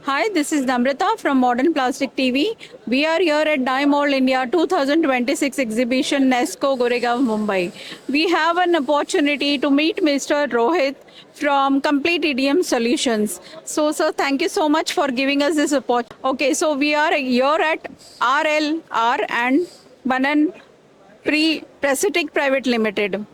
Hi, this is Namrata from Modern Plastic TV. We are here at Mould India 2026 exhibition, NESCO, Goregaon, Mumbai. We have an opportunity to meet Mr. Rohit from Complete EDM Solutions. So, sir, thank you so much for giving us this opportunity. Okay, so we are here at RLR and Manan Precitech Pvt Limited.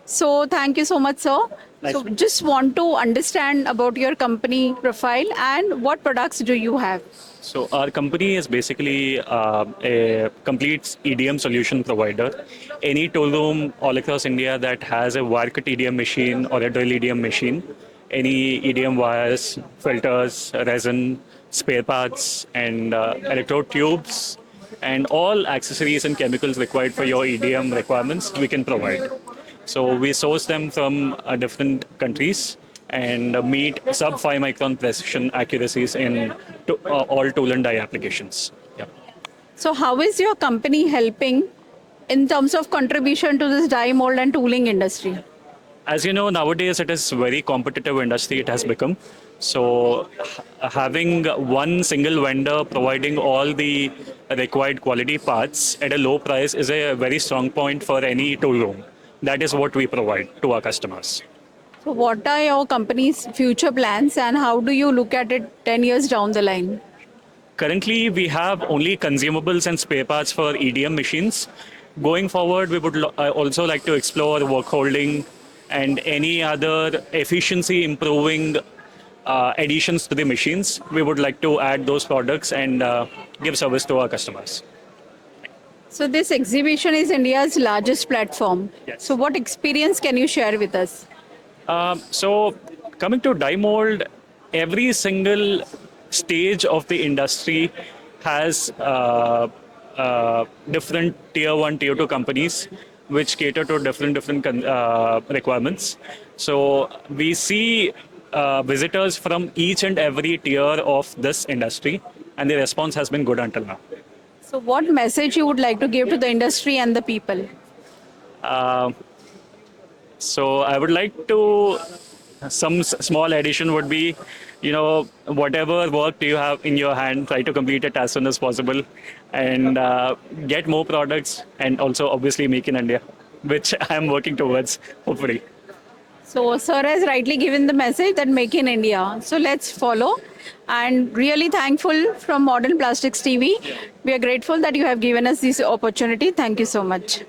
So thank you so much, sir. Nice. So just want to understand about your company profile and what products do you have? So our company is basically a complete EDM solution provider. Any tool room all across India that has a wire cut EDM machine or a drill EDM machine, any EDM wires, filters, resin, spare parts, and electrode tubes, and all accessories and chemicals required for your EDM requirements, we can provide. So we source them from different countries and meet sub 5 micron precision accuracies in all tool and die applications. Yeah. So how is your company helping in terms of contribution to this die mold and tooling industry? As you know, nowadays it is very competitive industry it has become. So having one single vendor providing all the required quality parts at a low price is a very strong point for any tool room. That is what we provide to our customers. So what are your company's future plans and how do you look at it 10 years down the line? Currently, we have only consumables and spare parts for EDM machines. Going forward, we would also like to explore work holding and any other efficiency improving additions to the machines. We would like to add those products and give service to our customers. So this exhibition is India's largest platform. Yes. So what experience can you share with us? So coming to die mold, every single stage of the industry has different tier 1, tier 2 companies which cater to different requirements. So we see visitors from each and every tier of this industry, and the response has been good until now. So what message you would like to give to the industry and the people? So I would like to, some small addition would be, whatever work do you have in your hand, try to complete it as soon as possible and get more products and also obviously make in India, which I am working towards, hopefully. So sir has rightly given the message that make in India. So let's follow and really thankful from Modern Plastics TV. We are grateful that you have given us this opportunity. Thank you so much.